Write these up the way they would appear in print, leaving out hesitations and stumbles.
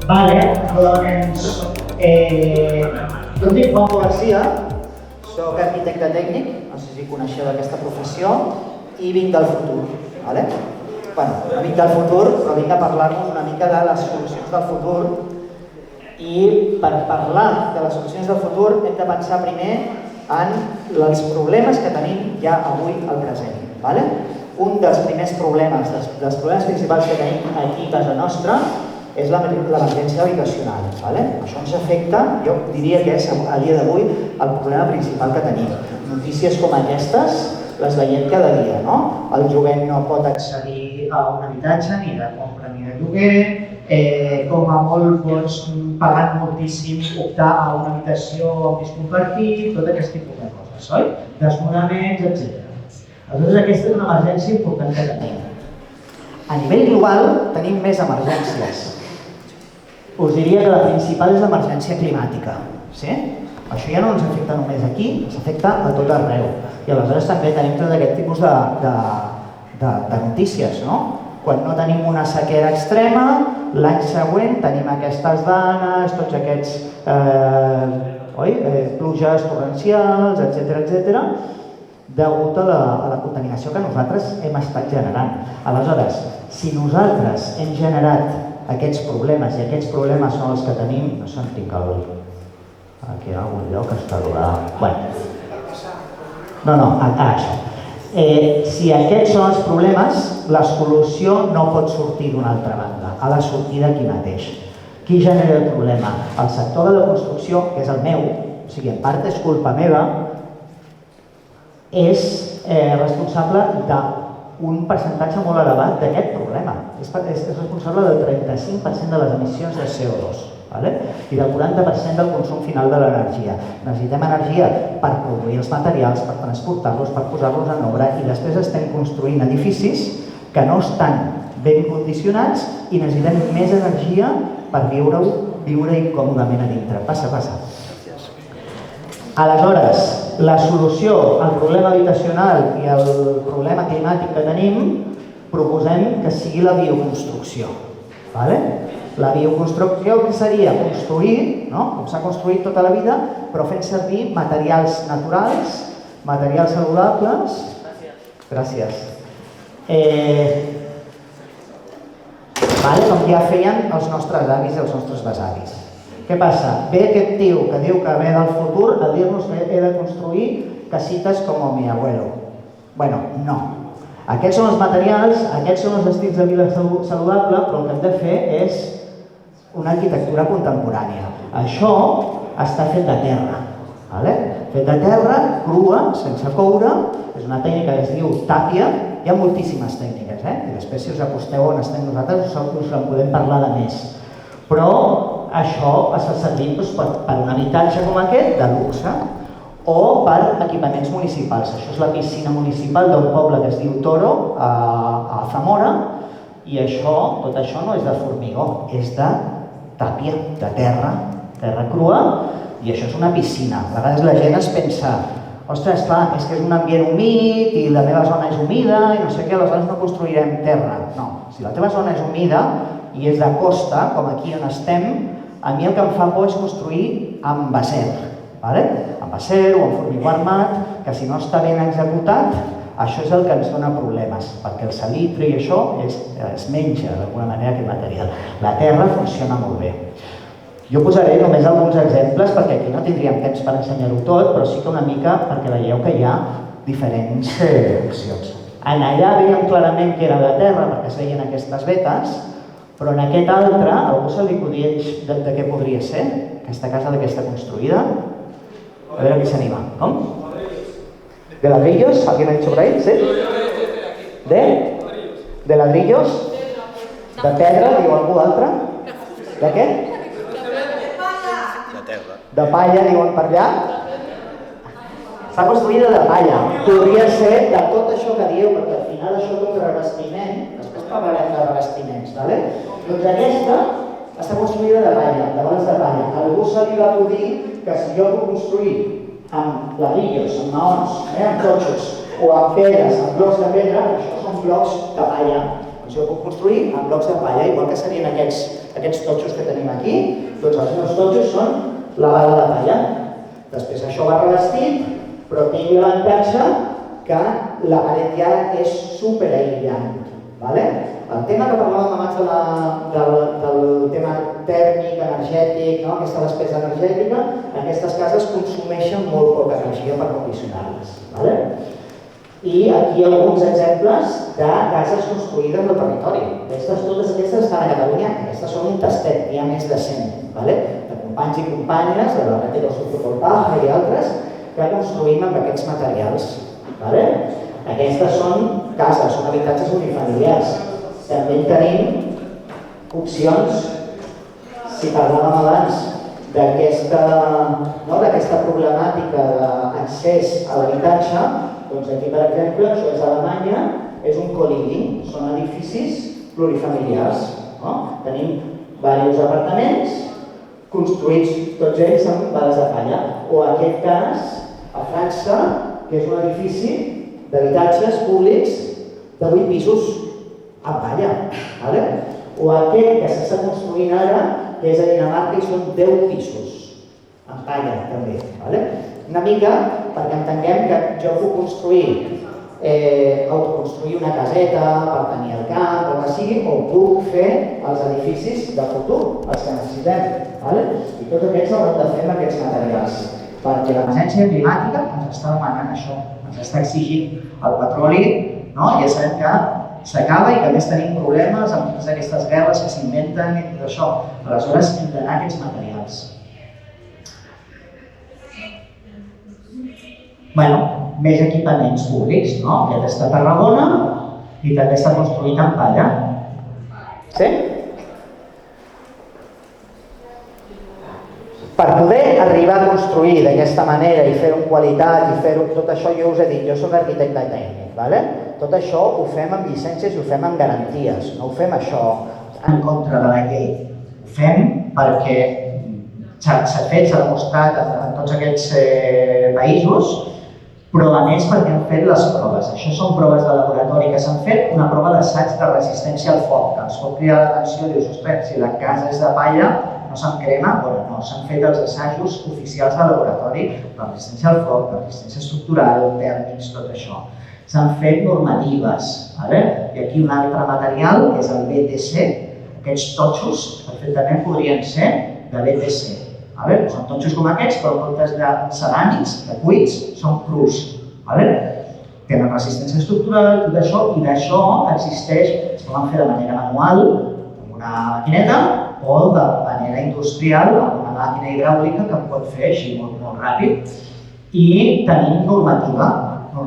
Vale, doncs... Jo em dic Juanjo Garcia, soc arquitecte tècnic, no sé si coneixeu aquesta professió, i vinc del futur. Bueno, no vinc del futur, però vinc a parlar-vos una mica de les solucions del futur. I per parlar de les solucions del futur hem de pensar primer en els problemes que tenim ja avui al present. Un dels primers problemes, dels problemes principals que tenim aquí a casa nostra, és l'emergència habitacional. Això ens afecta, jo diria que és a dia d'avui el problema principal que tenim. Notícies com aquestes les veiem cada dia, no? El jovent no pot accedir a un habitatge ni de compra ni de lloguer, com a molt pots pagant moltíssim optar a una habitació amb pis compartit, tot aquest tipus de coses, oi? Desnonaments, etc. Aleshores, aquesta és una emergència important que tenim. A nivell global tenim més emergències. Us diria que la principal és l'emergència climàtica. Això ja no ens afecta només aquí, ens afecta a tot arreu. I aleshores també tenim tot aquest tipus de notícies, no? Quan no tenim una sequera extrema, l'any següent tenim aquestes danes, tots aquests pluges torrencials, etc., degut a la contaminació que nosaltres hem estat generant. Aleshores, si nosaltres hem generat aquests problemes, i aquests problemes són els que tenim, no sé on tinc aquí en algun lloc està això. Si aquests són els problemes, la solució no pot sortir d'una altra banda, ha de sortir d'aquí mateix. Qui genera el problema? El sector de la construcció, que és el meu, o sigui, en part és culpa meva, és responsable d'un percentatge molt elevat d'aquest problema. És responsable del 35% de les emissions de CO2 i del 40% del consum final de l'energia. Necessitem energia per produir els materials, per transportar-los, per posar-los en obra, i després estem construint edificis que no estan ben condicionats i necessitem més energia per viure-hi còmodament a dintre. Passa. Aleshores, la solució al problema habitacional i al problema climàtic que tenim, proposem que sigui la bioconstrucció. La bioconstrucció seria construir, com s'ha construït tota la vida, però fent servir materials naturals, materials saludables... Gràcies. Com ja feien els nostres avis i els nostres besavis. Què passa? Ve aquest tio que diu que ve del futur a dir-nos que he de construir casitas com mi abuelo. No. Aquests són els materials, aquests són els estils de vida saludable, però el que hem de fer és una arquitectura contemporània. Això està fet de terra. Fet de terra, crua, sense coure, és una tècnica que es diu tàpia. Hi ha moltíssimes tècniques, i després si us acosteu on estem nosaltres us en podem parlar de més. Però això es fa servir per un habitatge com aquest, de luxe, o per equipaments municipals. Això és la piscina municipal d'un poble que es diu Toro, a Zamora, i tot això no és de formigó, és de tàpia, de terra crua, i això és una piscina. A vegades la gent es pensa, ostres, clar, és que és un ambient humit i la meva zona és humida i no sé què, aleshores no construirem terra. No, si la teva zona és humida i és de costa, com aquí on estem, a mi el que em fa por és construir amb acer. Amb acer o amb formigó armat, que si no està ben executat, això és el que ens dona problemes, perquè el salitre i això es menja d'alguna manera aquest material. La terra funciona molt bé. Jo posaré només alguns exemples, perquè aquí no tindríem temps per ensenyar-ho tot, però sí que una mica perquè veieu que hi ha diferents opcions. En allà veiem clarament que era de terra, perquè es veien aquestes vetes, però en aquest altre, algú se li podia dir de què podria ser? Aquesta casa de què està construïda? A veure qui s'anima. Com? ¿De ladrillos? ¿Alguien ha dicho por ahí? ¿Sí? ¿De ladrillos? ¿De pedra? Diu algú altre? De què? De palla, diuen per allà? Està construïda de palla. Podria ser de tot això que dieu, perquè al final això és un revestiment, després parlarem de revestiments, doncs aquesta està construïda de palla, de boles de palla. A algú se li va acudir que si jo puc construir amb ladrillos, amb maons, amb totxos, o amb pedres, amb blocs de pedra, això són blocs de palla. Doncs jo puc construir amb blocs de palla, igual que serien aquests Aquests totxos que tenim aquí, doncs els meus totxos són la bala de palla. Després això va revestit, però tinc l'avantatge que la paret ja és superaïllant. El tema que parlàvem abans del tema tèrmic, energètic, aquesta despesa energètica, aquestes cases consumeixen molt poca energia per condicionar-les. I aquí hi ha alguns exemples de cases construïdes al territori. Totes aquestes estan a Catalunya, aquestes són un tastet, n'hi ha més de 100, de companys i companyes de la Red de Construcció Colpaja i altres que construïm amb aquests materials. Aquestes són cases, són habitatges unifamiliars. També tenim opcions, si parlàvem abans d'aquesta problemàtica d'accés a l'habitatge, doncs aquí, per exemple, això és a Alemanya, és un co-living, són edificis plurifamiliars. Tenim diversos apartaments construïts tots ells amb bales de palla. O en aquest cas, a França, que és un edifici d'habitatges públics de 8 pisos amb palla. O aquest que s'està construint ara, que és a Dinamarca, i són 10 pisos amb palla també. Una mica perquè entenguem que jo puc autoconstruir una caseta per tenir el camp o el que sigui, o puc fer els edificis de futur, els que necessitem. I tots aquests haurem de fer amb aquests materials, perquè l'emergència climàtica ens està demanant això, ens està exigint el petroli, ja sabem que s'acaba i que a més tenim problemes amb totes aquestes guerres que s'inventen i tot això. Aleshores hem d'anar a aquests materials. Més equipaments públics, aquest està a Tarragona i també està construït en palla. Sí? Per poder arribar a construir d'aquesta manera i fer-ho amb qualitat i fer-ho tot això, jo us he dit, jo soc arquitecte tècnic, tot això ho fem amb llicències i ho fem amb garanties, no ho fem això en contra de la llei, ho fem perquè s'ha fet, s'ha demostrat en tots aquests països, però a més perquè han fet les proves. Això són proves de laboratori que s'han fet, una prova d'assaig de resistència al foc, que ens pot cridar l'atenció i dius, ostres, si la casa és de palla, no se'n crema, no, s'han fet els assajos oficials de laboratori de resistència al foc, de resistència estructural, tèrmics, tot això. S'han fet normatives, i aquí un altre material, que és el BTC, aquests totxos perfectament podrien ser de BTC. Són totxos com aquests, però en comptes de ceràmics, de cuits, són crus. Tenen resistència estructural, tot això, i d'això existeix, es poden fer de manera manual, amb una maquineta, o de manera industrial, amb una màquina hidràulica que ho pot fer així molt ràpid. I tenim normativa per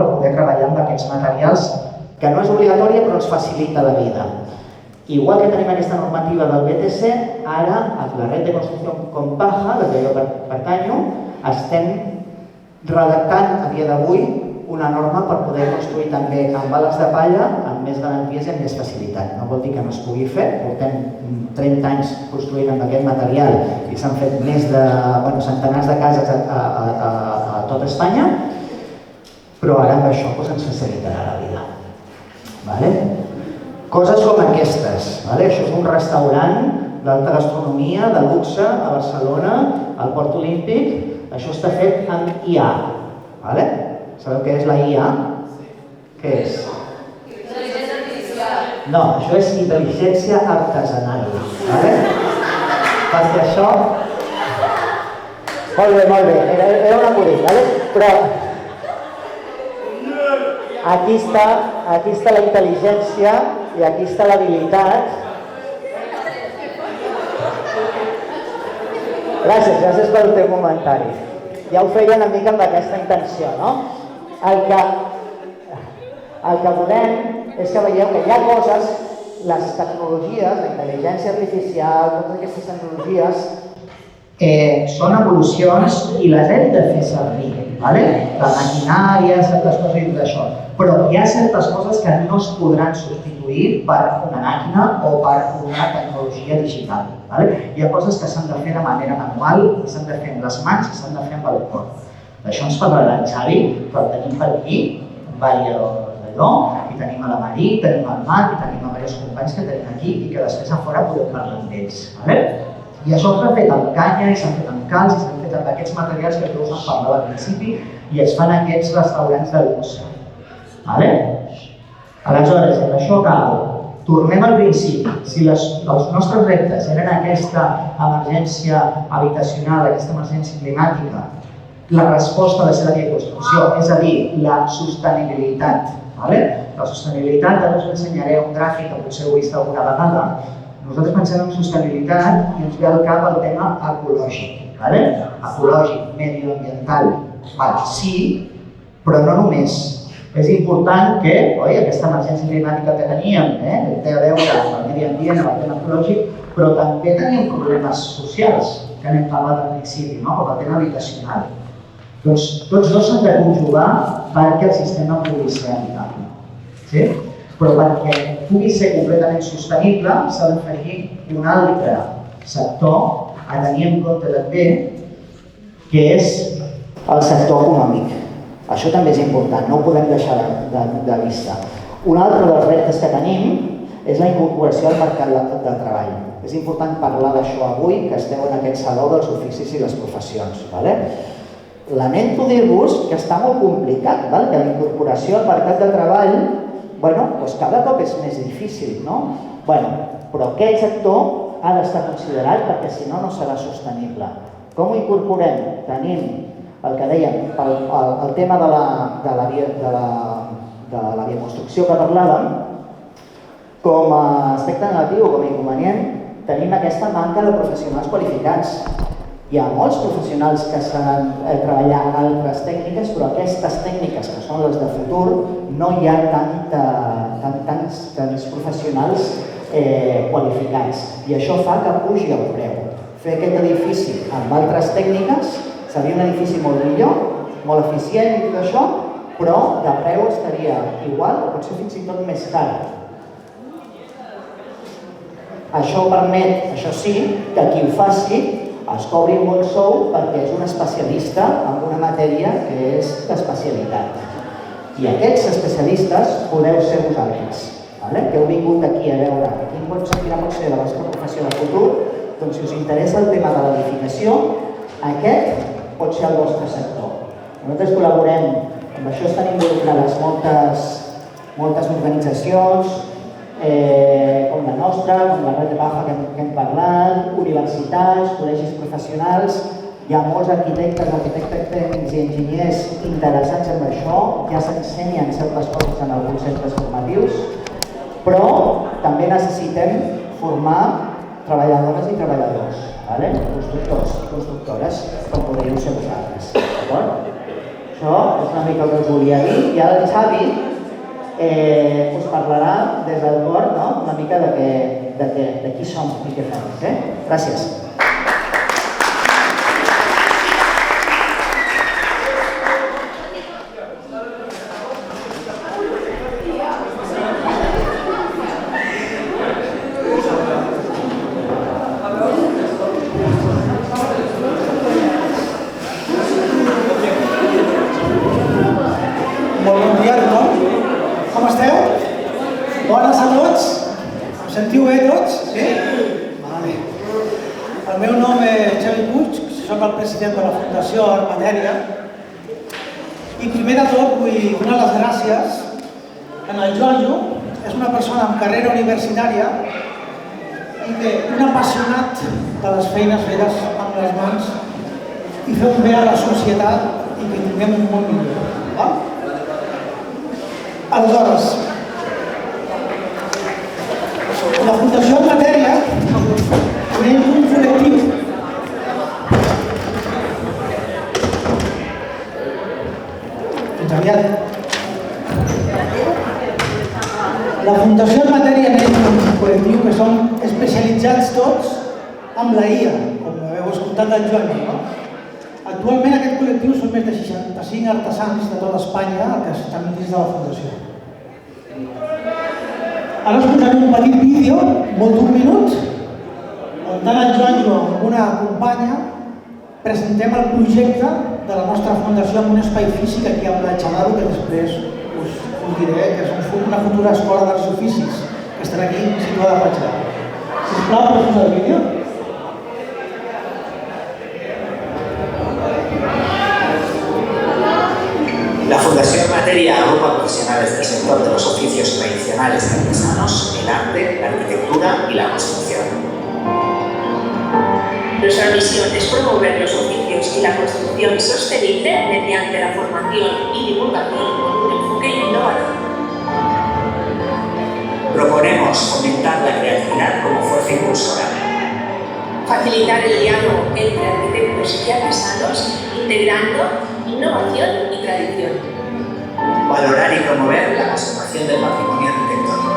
poder treballar amb aquests materials, que no és obligatòria però ens facilita la vida. Igual que tenim aquesta normativa del BTC, ara a la Red de Construcció Colpaja, de què jo pertanyo, estem redactant a dia d'avui una norma per poder construir també amb bales de palla, amb més garanties i amb més facilitat. No vol dir que no es pugui fer, portem 30 anys construint amb aquest material i s'han fet més de centenars de cases a tot Espanya, però ara amb això ens facilitarà la vida. Coses com aquestes. Això és un restaurant d'alta gastronomia, de luxe, a Barcelona, al Port Olímpic. Això està fet amb IA. Sabeu què és la IA? Què és? Intel·ligència artificial. No, això és intel·ligència artesanal. Perquè això... Molt bé, era un acudit, però... Aquí està la intel·ligència i aquí està l'habilitat. Gràcies pel teu comentari. Ja ho feia una mica amb aquesta intenció, no? El que volem és que veieu que hi ha coses, les tecnologies, la intel·ligència artificial, totes aquestes tecnologies, són evolucions i les hem de fer servir. La maquinària, certes coses i tot això. Però hi ha certes coses que no es podran substituir per una màquina o per una tecnologia digital. Hi ha coses que s'han de fer de manera manual, s'han de fer amb les mans i s'han de fer amb el cor. D'això ens parlarà en Xavi, que el tenim per aquí, diversos treballador, i tenim a la Marí, tenim al Marc, i tenim a diversos companys que tenim aquí i que després a fora podem parlar amb ells. I això s'ha fet amb canya, i s'ha fet amb calç, i s'ha fet amb aquests materials que us en parlava al principi, i es fan aquests restaurants de luxe. Aleshores, amb això acabo. Tornem al principi. Si els nostres reptes eren aquesta emergència habitacional, aquesta emergència climàtica, la resposta ha de ser la bioconstrucció, és a dir, la sostenibilitat. La sostenibilitat, ara us ensenyaré un gràfic que potser heu vist alguna vegada. Nosaltres pensem en sostenibilitat i ens ve al cap el tema ecològic. Ecològic, medioambiental. Sí, però no només. És important que aquesta emergència climàtica que teníem té a veure amb el medi ambient, amb el tema ecològic, però també teníem problemes socials, que n'hem parlat al principi, com el tema habitacional. Doncs tots dos s'han de conjugar perquè el sistema pugui ser habitable. Però perquè pugui ser completament sostenible s'ha d'afegir un altre sector a tenir en compte també, que és el sector econòmic. Això també és important, no ho podem deixar de vista. Un altre dels reptes que tenim és la incorporació al mercat de treball. És important parlar d'això avui, que esteu en aquest saló dels oficis i les professions. Lamento dir-vos que està molt complicat, que la incorporació al mercat de treball cada cop és més difícil, però aquell sector ha d'estar considerat perquè si no, no serà sostenible. Com ho incorporem? Tenim el que dèiem, el tema de la bioconstrucció que parlàvem, com a aspecte negatiu, com a inconvenient, tenim aquesta manca de professionals qualificats. Hi ha molts professionals que saben treballar en altres tècniques, però aquestes tècniques, que són les de futur, no hi ha tants professionals qualificats. I això fa que pugi el preu. Fer aquest edifici amb altres tècniques seria un edifici molt millor, molt eficient i tot això, però de preu estaria igual o potser fins i tot més car. Això permet, això sí, que qui ho faci es cobri un bon sou perquè és un especialista en una matèria que és d'especialitat. I aquests especialistes podeu ser vosaltres, que heu vingut aquí a veure quina pot ser la vostra professió de futur. Doncs si us interessa el tema de l'edificació, aquest pot ser el vostre sector. Nosaltres col·laborem, amb això estan involucrades moltes organitzacions, com la nostra, com la Red de Baja que hem parlat, universitats, col·legis professionals. Hi ha molts arquitectes tècnics i enginyers interessats en això, ja s'ensenyen certes coses en alguns centres formatius, però també necessitem formar treballadores i treballadors, constructors i constructores, com podríeu ser vosaltres. Això és una mica el que us volia dir. I ara el Xavi us parlarà des del cor una mica de qui som i què fem. Gràcies. President de la Fundació Art Matèria, i primer de tot vull donar les gràcies a el Joanjo. És una persona amb carrera universitària i que un apassionat de les feines fetes amb les mans i fer un bé a la societat i que tinguem un món millor. Aleshores, la Fundació Art Matèria tenim un col·lectiu La Fundació en Matèria és un col·lectiu que som especialitzats tots amb la IA, com heu escoltat en Joan. Actualment aquest col·lectiu són més de 65 artesans de tota Espanya que estan dins de la Fundació. Ara us posaré un petit vídeo, molt d'un minut, on tant en Joan com una companya presentem el projecte de la nostra fundació en un espai físic aquí a Platja d'Aro que després us us diré que és una futura escola d'arts i oficis que estarà aquí situada a Patxà. Sisplau, pots posar el vídeo? La Fundación Materia agrupa profesionales del sector de los oficios tradicionales artesanos, el arte, la arquitectura y la construcción. Nuestra misión es promover los oficios y la construcción sostenible mediante la formación y divulgación con un enfoque innovador. Proponemos fomentar la creatividad como fuerza impulsora. Facilitar el diálogo entre arquitectos y artesanos, integrando innovación y tradición. Valorar y promover la conservación del patrimonio arquitectónico.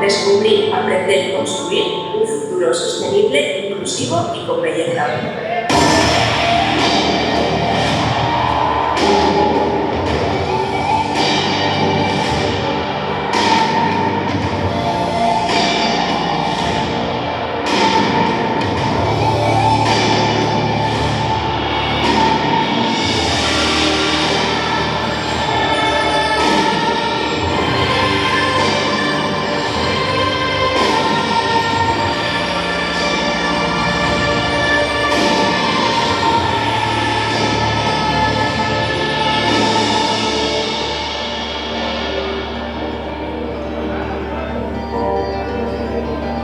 Descubrir, aprender y construir un futuro sostenible, inclusivo y con belleza.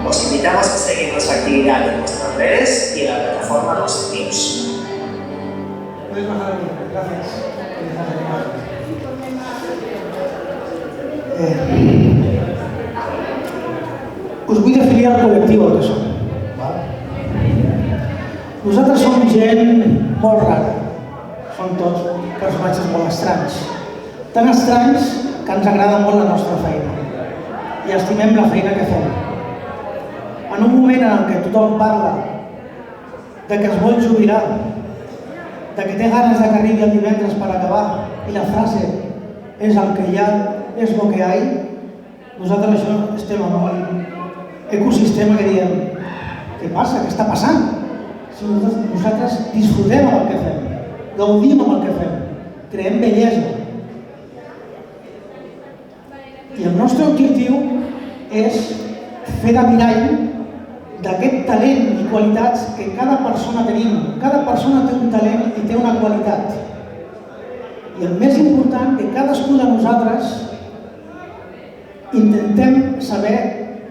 Os invitamos a seguir nuestra actividad en nuestras redes y en la plataforma Los News. Puedes bajar aquí, gracias. Us vull definir el col·lectiu el que som. Nosaltres som gent molt rara. Som tots personatges molt estranys. Tan estranys que ens agrada molt la nostra feina. I estimem la feina que fem. En un moment en què tothom parla de que es vol jubilar, de que té ganes de que arribi el divendres per acabar, i la frase és el que hi ha, és lo que hay, nosaltres això estem en un ecosistema que diem què passa, què està passant? Si nosaltres disfrutem amb el que fem, gaudim amb el que fem, creem bellesa. I el nostre objectiu és fer de mirall d'aquest talent i qualitats que cada persona tenim. Cada persona té un talent i té una qualitat. I el més important, que cadascú de nosaltres intentem saber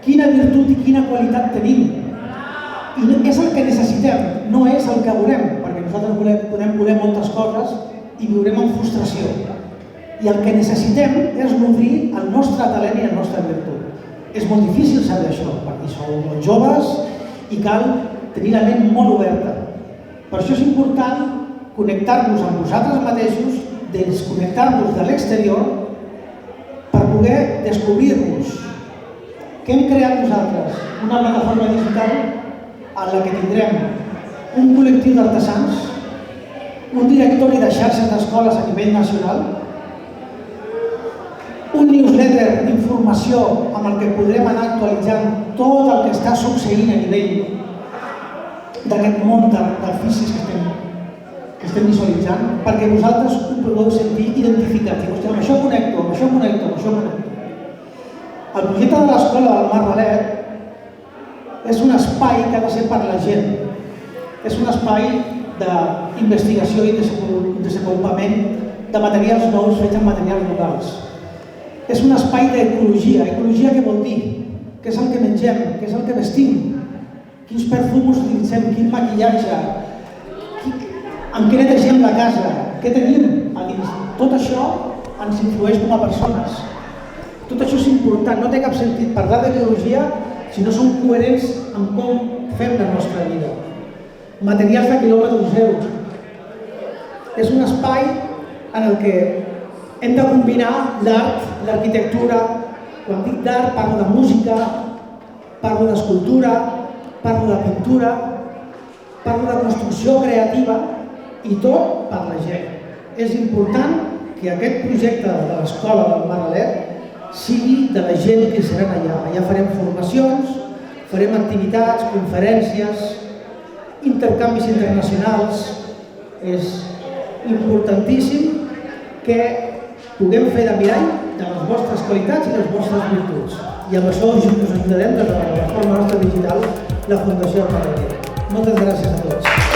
quina virtut i quina qualitat tenim. I és el que necessitem, no és el que volem, perquè nosaltres podem voler moltes coses i viurem en frustració. I el que necessitem és nodrir el nostre talent i la nostra virtut. És molt difícil saber això, perquè sou molt joves i cal tenir la ment molt oberta. Per això és important connectar-nos amb vosaltres mateixos, desconnectar-nos de l'exterior per poder descobrir-nos. Què hem creat nosaltres? Una plataforma digital en la que tindrem un col·lectiu d'artesans, un directori de xarxes d'escoles a nivell nacional, un newsletter d'informació amb el que podrem anar actualitzant tot el que està succeint a nivell d'aquest món d'oficis que estem visualitzant, perquè vosaltres ho podeu sentir identificat. Amb això connecto, amb això connecto, amb això connecto. El projecte de l'escola del Margalet és un espai que ha de ser per la gent. És un espai d'investigació i desenvolupament de materials nous fets amb materials locals. És un espai d'ecologia. Ecologia què vol dir? Què és el que mengem? Què és el que vestim? Quins perfums utilitzem? Quin maquillatge? Amb què netegem la casa? Què tenim a dins? Tot això ens influeix com a persones. Tot això és important. No té cap sentit parlar d'ecologia si no som coherents amb com fem la nostra vida. Materials de quilòmetre zero. És un espai en el que hem de combinar l'art, l'arquitectura. Quan dic d'art parlo de música, parlo d'escultura, parlo de pintura, parlo de construcció creativa i tot per la gent. És important que aquest projecte de l'escola del Margalet sigui de la gent que seran allà. Allà farem formacions, farem activitats, conferències, intercanvis internacionals. És importantíssim que puguem fer de mirall de les vostres qualitats i les vostres virtuts. I amb això us ajudarem des de la plataforma nostra digital, la Fundació Arpa Galler. Moltes gràcies a tots.